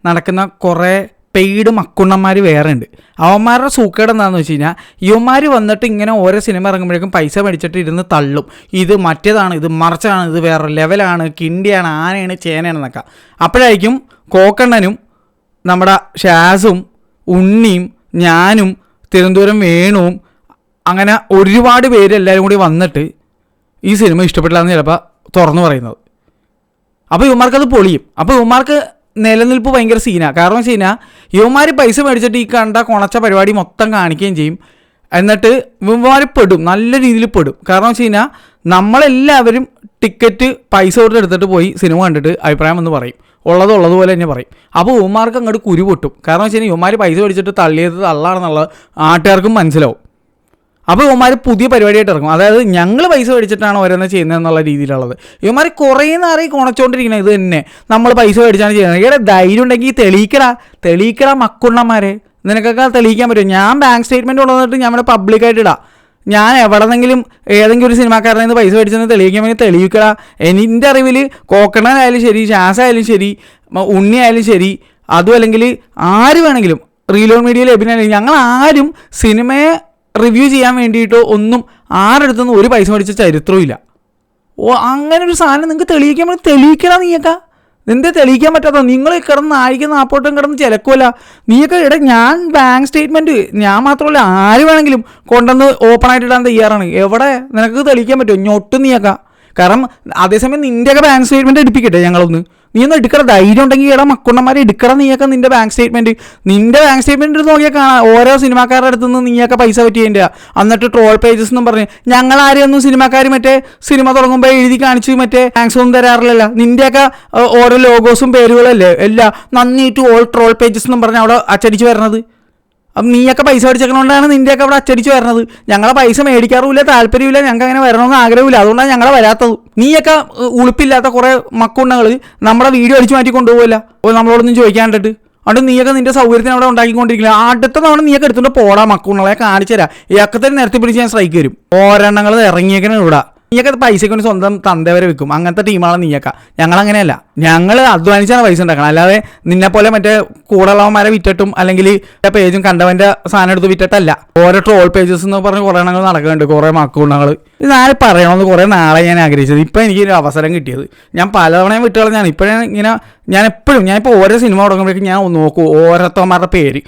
നടക്കുന്ന കുറേ പെയ്ഡ് മക്കുണ്ണന്മാർ വേറെ ഉണ്ട്. അവന്മാരുടെ സൂക്കേട് എന്താണെന്ന് വെച്ച് കഴിഞ്ഞാൽ ഇവന്മാർ വന്നിട്ട് ഇങ്ങനെ ഓരോ സിനിമ ഇറങ്ങുമ്പോഴേക്കും പൈസ മേടിച്ചിട്ട് ഇരുന്ന് തള്ളും. ഇത് മറ്റേതാണ്, ഇത് മറിച്ചാണ്, ഇത് വേറെ ലെവലാണ്, കിണ്ടിയാണ്, ആനയാണ്, ചേനയാണെന്നൊക്കെ. അപ്പോഴായിരിക്കും കോക്കണ്ണനും നമ്മുടെ ഷാസും ഉണ്ണിയും ഞാനും തിരുവനന്തപുരം വേണുവും അങ്ങനെ ഒരുപാട് പേര് എല്ലാവരും കൂടി വന്നിട്ട് ഈ സിനിമ ഇഷ്ടപ്പെട്ടില്ല എന്ന് ചിലപ്പോൾ തുറന്നു പറയുന്നത്. അപ്പോൾ ഇവന്മാർക്കത് പൊളിയും. അപ്പോൾ ഇവന്മാർക്ക് നിലനിൽപ്പ് ഭയങ്കര സീനാണ്. കാരണം വെച്ച് കഴിഞ്ഞാൽ ഇവന്മാർ പൈസ മേടിച്ചിട്ട് ഈ കണ്ട കുണച്ച പരിപാടി മൊത്തം കാണിക്കുകയും ചെയ്യും. എന്നിട്ട് ഇവന്മാർ പെടും, നല്ല രീതിയിൽ പെടും. കാരണം വെച്ച് കഴിഞ്ഞാൽ നമ്മളെല്ലാവരും ടിക്കറ്റ് പൈസ കൊടുത്തെടുത്തിട്ട് പോയി സിനിമ കണ്ടിട്ട് അഭിപ്രായം എന്ന് പറയും, ഉള്ളതുപോലെ തന്നെ പറയും. അപ്പോൾ ഇവന്മാർക്ക് അങ്ങോട്ട് കുരു പൊട്ടും. കാരണം വെച്ച് കഴിഞ്ഞാൽ ഇവന്മാർ പൈസ മേടിച്ചിട്ട് തള്ളിയത് തള്ളാണെന്നുള്ളത് നാട്ടുകാർക്കും മനസ്സിലാവും. അപ്പോൾ ഇവന്മാർ പുതിയ പരിപാടിയായിട്ട് ഇറങ്ങും. അതായത് ഞങ്ങൾ പൈസ മേടിച്ചിട്ടാണ് ഓരോന്ന് ചെയ്യുന്നത് എന്നുള്ള രീതിയിലുള്ളത്. ഇവന്മാർ കുറേ നേരം കുണച്ചോണ്ടിരിക്കുന്നത് ഇത് തന്നെ, നമ്മൾ പൈസ മേടിച്ചാണ് ചെയ്യുന്നത്. ഇവിടെ ധൈര്യം ഉണ്ടെങ്കിൽ തെളിയിക്കടാ മക്കുണ്ണന്മാരെ, നിനക്കൊക്കെ തെളിയിക്കാൻ പറ്റും. ഞാൻ ബാങ്ക് സ്റ്റേറ്റ്മെൻറ്റ് കൊണ്ടുവന്നിട്ട് ഞങ്ങളുടെ പബ്ലിക്കായിട്ട് ഇടാം. ഞാൻ എവിടെന്നെങ്കിലും ഏതെങ്കിലും ഒരു സിനിമാക്കാരനിൽ നിന്ന് പൈസ മേടിച്ചെന്ന് തെളിയിക്കാൻ വേണ്ടി തെളിയിക്കടാ. എൻ്റെ അറിവിൽ കോക്കണ്ണനായാലും ശരി, ഷാസായാലും ശരി, ഉണ്ണി ആയാലും ശരി, അതും അല്ലെങ്കിൽ ആര് വേണമെങ്കിലും റീലോ മീഡിയയിൽ അഭിനയം, ഞങ്ങൾ ആരും സിനിമയെ റിവ്യൂ ചെയ്യാൻ വേണ്ടിയിട്ടോ ഒന്നും ആരെടുത്തൊന്നും ഒരു പൈസ മേടിച്ച ചരിത്രവും ഇല്ല. അങ്ങനെ ഒരു സാധനം നിങ്ങൾക്ക് തെളിയിക്കണം. നീയൊക്കെ നിന്റെ തെളിയിക്കാൻ പറ്റാത്ത നിങ്ങൾ കിടന്ന് ആയിക്കുന്ന നാപ്പോട്ടും കിടന്ന് ചിലക്കുമല്ല. നീയൊക്കെ ഞാൻ ബാങ്ക് സ്റ്റേറ്റ്മെൻറ്റ് ഞാൻ മാത്രമല്ല ആര് വേണമെങ്കിലും കൊണ്ടുവന്ന് ഓപ്പണായിട്ട് ഇടാൻ തയ്യാറാണ്. എവിടെ നിനക്ക് തെളിയിക്കാൻ പറ്റുമോ? ഞൊട്ടും നീയൊക്കെ. കാരണം അതേസമയം നിൻ്റെയൊക്കെ ബാങ്ക് സ്റ്റേറ്റ്മെൻറ്റ് എടുപ്പിക്കട്ടെ ഞങ്ങളൊന്ന്. നീ ഒന്ന് എടുക്കണം, ധൈര്യം ഉണ്ടെങ്കിൽ ഇവിടെ മക്കുണ്ണന്മാരെ എടുക്കണം. നീയൊക്കെ നിൻ്റെ ബാങ്ക് സ്റ്റേറ്റ്മെൻറ്റ് എടുത്ത് നോക്കിയാൽ കാണാം. ഓരോ സിനിമാക്കാരുടെ അടുത്ത് നിന്ന് നീയൊക്കെ പൈസ പറ്റിയതിൻ്റെ. എന്നിട്ട് ട്രോൾ പേജസ് എന്നും പറഞ്ഞ് ഞങ്ങളാരെയൊന്നും സിനിമാക്കാർ മറ്റേ സിനിമ തുടങ്ങുമ്പോൾ എഴുതി കാണിച്ച് മറ്റേ താങ്ക്സ് ഒന്നും തരാറില്ലല്ലോ. നിൻ്റെയൊക്കെ ഓരോ ലോഗോസും പേരുകളല്ലേ എല്ലാം നന്ദിയിട്ട് ഓൾ ട്രോൾ പേജസ് എന്നും പറഞ്ഞ് അവിടെ അച്ചടിച്ച് വരണത്. അപ്പം നീയൊക്കെ പൈസ മേടിച്ചേക്കണോണ്ടാണ് നിൻ്റെയൊക്കെ അവിടെ അച്ചടിച്ച് വരണത്. ഞങ്ങളെ പൈസ മേടിക്കാറുമില്ല, താല്പര്യമില്ല, ഞങ്ങൾക്ക് അങ്ങനെ വരണമെന്ന് ആഗ്രഹമില്ല. അതുകൊണ്ടാണ് ഞങ്ങളെ വരാത്തത്. നീയൊക്കെ ഉളുപ്പില്ലാത്ത കുറേ മക്കുണ്ണകൾ നമ്മുടെ വീഡിയോ അടിച്ചു മാറ്റി കൊണ്ടുപോകില്ല നമ്മളോടൊന്നും ചോദിക്കാണ്ടിട്ട്. അതുകൊണ്ട് നീയൊക്കെ നിൻ്റെ സൗകര്യത്തിന് അവിടെ ഉണ്ടാക്കിക്കൊണ്ടിരിക്കില്ല. അടുത്ത തവണ നീയൊക്കെ എടുത്തുകൊണ്ട് പോടാ മക്കുണ്ണളെ കാണിച്ചു തരാം. ഇയാക്കത്തിന് നിരത്തി പിടിച്ച് ഞാൻ സ്ട്രൈക്ക് വരും. ഓരെണ്ണങ്ങൾ ഇറങ്ങിയേക്കണേ ഇവിടെ. നീയൊക്കെ പൈസയ്ക്ക് വേണ്ടി സ്വന്തം തന്തവരെ വെക്കും. അങ്ങനത്തെ ടീമാണ് നീയൊക്കെ. ഞങ്ങളങ്ങനെയല്ല. ഞങ്ങൾ അധ്വാനിച്ചാണ് പൈസ ഉണ്ടാക്കണം. അല്ലാതെ നിന്നെപ്പോലെ മറ്റേ കൂടെയുള്ളവന്മാരെ വിറ്റിട്ടും അല്ലെങ്കിൽ പേജും കണ്ടവൻ്റെ സാധനം എടുത്ത് വിറ്റിട്ടല്ല. ഓരോ ട്രോൾ പേജസ് എന്ന് പറഞ്ഞ് കുറേ എണ്ണങ്ങൾ നടക്കുന്നുണ്ട്, കുറേ മക്കുണ്ണകൾ. ഇത് ആര് പറയണമെന്ന് കുറേ നാളെ ഞാൻ ആഗ്രഹിച്ചത്. ഇപ്പം എനിക്കൊരു അവസരം കിട്ടിയത്. ഞാൻ പലതവണയും വിട്ടുകളഞ്ഞാണ്. ഇപ്പോഴും ഞാനിപ്പോൾ ഓരോ സിനിമ തുടങ്ങുമ്പോഴേക്കും ഞാൻ നോക്കൂ ഓരോരുത്തന്മാരുടെ പേര്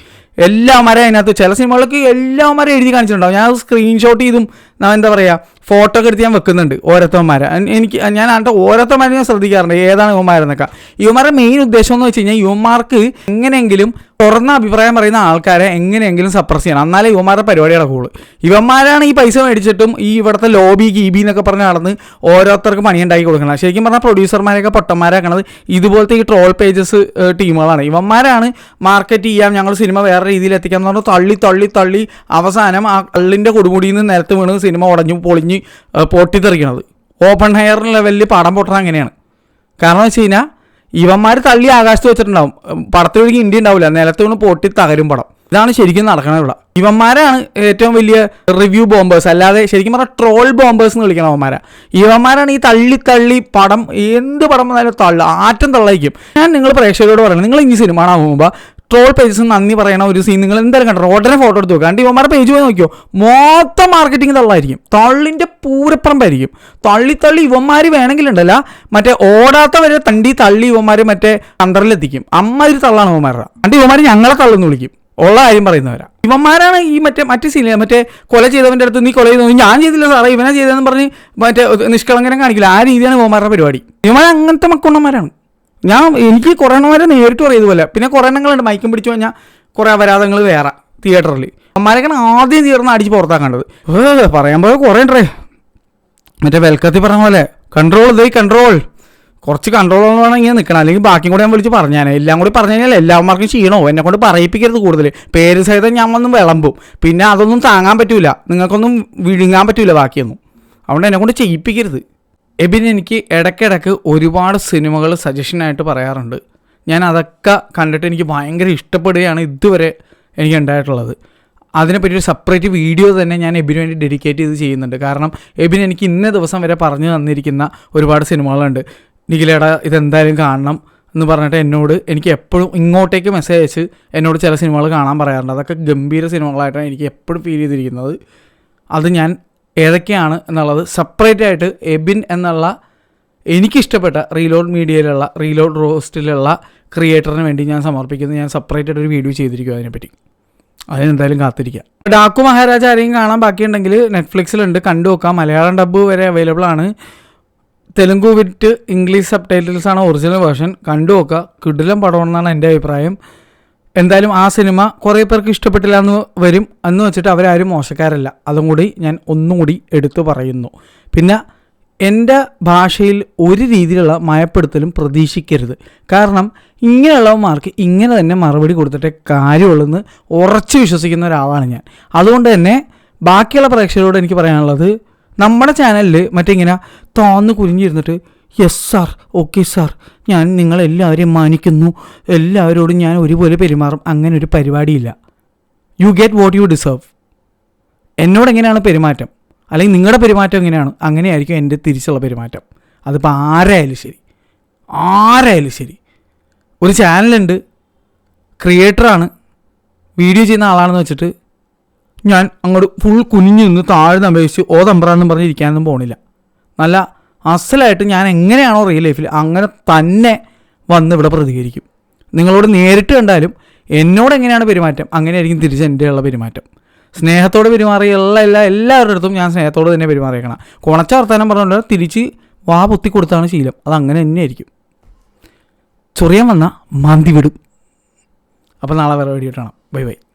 എല്ലാവന്മാരെ അതിനകത്ത്. ചില സിനിമകൾക്ക് എല്ലാവന്മാരെ എഴുതി കാണിച്ചിട്ടുണ്ടാവും. ഞാൻ സ്ക്രീൻഷോട്ട് ചെയ്തും എന്താ പറയുക ഫോട്ടോ ഒക്കെ എടുത്ത് ഞാൻ വെക്കുന്നുണ്ട് ഓരോരുത്തന്മാരെ. ഞാൻ എന്നിട്ട് ഓരോരുത്തന്മാരെ ഞാൻ ശ്രദ്ധിക്കാറുണ്ട് ഏതാണ് ഇവന്മാരെന്നൊക്കെ. ഇവന്മാരുടെ മെയിൻ ഉദ്ദേശം എന്ന് വെച്ച് കഴിഞ്ഞാൽ ഇവന്മാർക്ക് എങ്ങനെയെങ്കിലും തുറന്ന അഭിപ്രായം പറയുന്ന ആൾക്കാരെ എങ്ങനെയെങ്കിലും സപ്രസ് ചെയ്യണം, എന്നാലേ ഇവന്മാരുടെ പരിപാടി നടക്കുകയുള്ളൂ. ഇവന്മാരാണ് ഈ പൈസ മേടിച്ചിട്ടും ഈ ഇവിടുത്തെ ലോബി ഗീബി എന്നൊക്കെ പറഞ്ഞ് നടന്ന് ഓരോരുത്തർക്ക് പണിയുണ്ടാക്കി കൊടുക്കണം. ശരിക്കും പറഞ്ഞാൽ പ്രൊഡ്യൂസർമാരെയൊക്കെ പൊട്ടന്മാരാക്കണത് ഇതുപോലത്തെ ഈ ട്രോൾ പേജസ് ടീമുകളാണ്. ഇവന്മാരാണ് മാർക്കറ്റ് ചെയ്യാം, ഞങ്ങൾ സിനിമ വേറെ രീതിയിൽ എത്തിക്കാം എന്ന് പറഞ്ഞ് തള്ളി അവസാനം ആ കള്ളിൻ്റെ കൊടുമുടിയിൽ നിന്ന് നിലത്ത് വീണ് സിനിമ ഉടഞ്ഞു പൊളിഞ്ഞ് പൊട്ടിത്തെറിക്കണത്. ഓപ്പൺ ഹെയർ ലെവലിൽ പടം പൊട്ടണ അങ്ങനെയാണ്. കാരണം വെച്ച് കഴിഞ്ഞാൽ ഇവന്മാർ തള്ളി ആകാശത്ത് വെച്ചിട്ടുണ്ടാവും, പടത്തിൽ ഒഴുകി ഇന്ത്യ ഉണ്ടാവില്ല, നിലത്ത് വീണ് പൊട്ടി തകരും പടം. ഇതാണ് ശരിക്കും നടക്കണത് ഇവിടെ. ഇവന്മാരാണ് ഏറ്റവും വലിയ റിവ്യൂ ബോംബേഴ്സ്, അല്ലാതെ ശരിക്കും പറഞ്ഞാൽ ട്രോൾ ബോംബേഴ്സ് എന്ന് വിളിക്കണം ഇവന്മാരാണ് ഈ തള്ളി പടം എന്ത് പടം വന്നാലും ആറ്റം തള്ളയിക്കും. ഞാൻ നിങ്ങൾ പ്രേക്ഷകരോട് പറയണം, നിങ്ങൾ ഈ സിനിമ കാണാൻ പോകുമ്പോൾ ട്രോൾ പേജസ് നന്ദി പറയണ ഒരു സീൻ നിങ്ങൾ എന്തായാലും കണ്ടോ, ഉടനെ ഫോട്ടോ എടുത്ത് നോക്കുക. കണ്ട് ഇവന്മാരുടെ പേജ് പോയി നോക്കിയോ, മൊത്തം മാർക്കറ്റിംഗ് തള്ളായിരിക്കും, തള്ളിൻ്റെ പൂരപ്പറമ്പായിരിക്കും. തള്ളി ഇവന്മാർ വേണമെങ്കിലുണ്ടല്ല മറ്റേ ഓടാത്തവരെ തള്ളി ഇവന്മാർ മറ്റേ അണ്ടറിലെത്തിക്കും. അമ്മാതിരി തള്ളാണ് ഇവന്മാരുടെ. കണ്ട് ഇവന്മാർ ഞങ്ങളെ തള്ളെന്ന് വിളിക്കും, ഉള്ള കാര്യം പറയുന്നവരാ. ഇവന്മാരാണ് ഈ മറ്റേ സീനില്ല, മറ്റേ കൊല ചെയ്തവൻ്റെ അടുത്ത് നീ കൊല ചെയ്തു, ഞാൻ ചെയ്തില്ല സാറേ ഇവനെ ചെയ്തതെന്ന് പറഞ്ഞ് മറ്റേ നിഷ്കളങ്കനം കാണിക്കില്ല. ആ രീതിയാണ് ഇവന്മാരുടെ പരിപാടി. ഇവന്മാർ അങ്ങനത്തെ മക്കുണ്ണന്മാരാണ്. എനിക്ക് കുറേ എണ്ണമാരെ നേരിട്ട് പറയതുപോലെ, പിന്നെ കുറേ എണ്ണങ്ങളുണ്ട് മൈക്കും പിടിച്ചു കഴിഞ്ഞാൽ കുറേ അപരാധങ്ങൾ വേറെ തിയേറ്ററിൽ. അമ്മമാരൊക്കെയാണ് ആദ്യം തീർന്ന് അടിച്ച് പുറത്താക്കേണ്ടത്. പറയാൻ പോയ കുറേ ഉണ്ടേ, മറ്റേ വെൽക്കത്തിൽ പറഞ്ഞ പോലെ കൺട്രോൾ കുറച്ച് കൺട്രോൾ വേണം ഇങ്ങനെ നിൽക്കണം. അല്ലെങ്കിൽ ബാക്കിയും കൂടെ ഞാൻ വിളിച്ച് പറഞ്ഞാൽ എല്ലാം കൂടി പറഞ്ഞു കഴിഞ്ഞാൽ എല്ലാവർക്കും ക്ഷീണോ, എന്നെ കൊണ്ട് പറയിപ്പിക്കരുത് കൂടുതൽ. പേര് സഹിതം ഞാൻ വന്നും വിളമ്പും, പിന്നെ അതൊന്നും താങ്ങാൻ പറ്റൂല, നിങ്ങൾക്കൊന്നും വിഴുങ്ങാൻ പറ്റൂല ബാക്കിയൊന്നും. അതുകൊണ്ട് എന്നെ കൊണ്ട് ചെയ്യിപ്പിക്കരുത്. എബിൻ എനിക്ക് ഇടയ്ക്കിടയ്ക്ക് ഒരുപാട് സിനിമകൾ സജഷനായിട്ട് പറയാറുണ്ട്. ഞാൻ അതൊക്കെ കണ്ടിട്ട് എനിക്ക് ഭയങ്കര ഇഷ്ടപ്പെടുകയാണ് ഇതുവരെ എനിക്ക് ഉണ്ടായിട്ടുള്ളത്. അതിനെപ്പറ്റി ഒരു സെപ്പറേറ്റ് വീഡിയോ തന്നെ ഞാൻ എബിന് വേണ്ടി ഡെഡിക്കേറ്റ് ചെയ്ത് ചെയ്യുന്നുണ്ട്. കാരണം എബിൻ എനിക്ക് ഇന്ന ദിവസം വരെ പറഞ്ഞു തന്നിരിക്കുന്ന ഒരുപാട് സിനിമകളുണ്ട്. നിഖിലേടാ ഇതെന്തായാലും കാണണം, എന്ന് പറഞ്ഞിട്ട് എനിക്ക് എപ്പോഴും ഇങ്ങോട്ടേക്ക് മെസ്സേജ് അയച്ച് എന്നോട് ചില സിനിമകൾ കാണാൻ പറയാറുണ്ട്. അതൊക്കെ ഗംഭീര സിനിമകളായിട്ടാണ് എനിക്ക് എപ്പോഴും ഫീൽ ചെയ്തിരിക്കുന്നത്. അത് ഞാൻ ഏതൊക്കെയാണ് എന്നുള്ളത് സെപ്പറേറ്റ് ആയിട്ട് എബിൻ എന്നുള്ള എനിക്കിഷ്ടപ്പെട്ട റീലോഡ് മീഡിയയിലുള്ള റീലോഡ് റോസ്റ്റിലുള്ള ക്രിയേറ്ററിന് വേണ്ടി ഞാൻ സമർപ്പിക്കുന്നത്. ഞാൻ സെപ്പറേറ്റ് ആയിട്ട് ഒരു വീഡിയോ ചെയ്തിരിക്കും അതിനെപ്പറ്റി. അതിനെന്തായാലും കാത്തിരിക്കുക. ഡാക്കു മഹാരാജ ആരെയും കാണാൻ ബാക്കിയുണ്ടെങ്കിൽ നെറ്റ്ഫ്ലിക്സിലുണ്ട്, കണ്ടു നോക്കാം. മലയാളം ഡബ്ബ് വരെ അവൈലബിൾ ആണ്. Telugu with English sub titles ആണ് ഒറിജിനൽ വേർഷൻ. കണ്ടു നോക്കുക. കിടിലം പടമാണെന്നാണ് എൻ്റെ അഭിപ്രായം. എന്തായാലും ആ സിനിമ കുറേ പേർക്ക് ഇഷ്ടപ്പെട്ടില്ല എന്ന് വരും എന്ന് വെച്ചിട്ട് അവരാരും മോശക്കാരല്ല. അതും കൂടി ഞാൻ ഒന്നും കൂടി എടുത്തു പറയുന്നു. പിന്നെ എൻ്റെ ഭാഷയിൽ ഒരു രീതിയിലുള്ള മയപ്പെടുത്തലും പ്രതീക്ഷിക്കരുത്. കാരണം ഇങ്ങനെയുള്ളവന്മാർക്ക് ഇങ്ങനെ തന്നെ മറുപടി കൊടുത്തിട്ടേ കാര്യമുള്ളെന്ന് ഉറച്ചു വിശ്വസിക്കുന്ന ഒരാളാണ് ഞാൻ. അതുകൊണ്ട് തന്നെ ബാക്കിയുള്ള പ്രേക്ഷകരോട് എനിക്ക് പറയാനുള്ളത്, നമ്മുടെ ചാനലിൽ മറ്റിങ്ങനെ താന്ന് കുനിഞ്ഞിരുന്നിട്ട് യെസ് സാർ, ഓക്കെ സാർ, ഞാൻ നിങ്ങളെല്ലാവരെയും മാനിക്കുന്നു, എല്ലാവരോടും ഞാൻ ഒരുപോലെ പെരുമാറും, അങ്ങനെ ഒരു പരിപാടിയില്ല. You get what you deserve. എന്നോടെങ്ങനെയാണ് പെരുമാറ്റം, അല്ലെങ്കിൽ നിങ്ങളുടെ പെരുമാറ്റം എങ്ങനെയാണ്, അങ്ങനെയായിരിക്കും എൻ്റെ തിരിച്ചുള്ള പെരുമാറ്റം. അതിപ്പോൾ ആരായാലും ശരി. ഒരു ചാനലുണ്ട്, ക്രിയേറ്ററാണ്, വീഡിയോ ചെയ്യുന്ന ആളാണെന്ന് വെച്ചിട്ട് ഞാൻ അങ്ങോട്ട് ഫുൾ കുനിഞ്ഞു നിന്ന് താഴ്ന്ന് അപേക്ഷിച്ച് തമ്പ്രാന്നും പറഞ്ഞ് ഇരിക്കാനൊന്നും പോകണില്ല. നല്ല അസലായിട്ട് ഞാൻ എങ്ങനെയാണോ റിയൽ ലൈഫിൽ അങ്ങനെ തന്നെ വന്ന് ഇവിടെ പ്രതികരിക്കും. നിങ്ങളോട് നേരിട്ട് കണ്ടാലും എന്നോട് എങ്ങനെയാണ് പെരുമാറ്റം, അങ്ങനെയായിരിക്കും തിരിച്ച് എൻ്റെ ഉള്ള പെരുമാറ്റം. സ്നേഹത്തോടെ പെരുമാറിയുള്ള എല്ലാവരുടെ അടുത്തും ഞാൻ സ്നേഹത്തോടെ തന്നെ പെരുമാറിയേക്കണം. കുണച്ച വർത്താനം പറഞ്ഞുകൊണ്ട് തിരിച്ച് വാ പൊത്തി കൊടുത്താണ് ശീലം. അതങ്ങനെ തന്നെയായിരിക്കും. ചൊറിയാൻ വന്നാൽ മാന്തി വിടും. അപ്പോൾ നാളെ വേറെ വീഡിയോ കാണാം. Bye bye.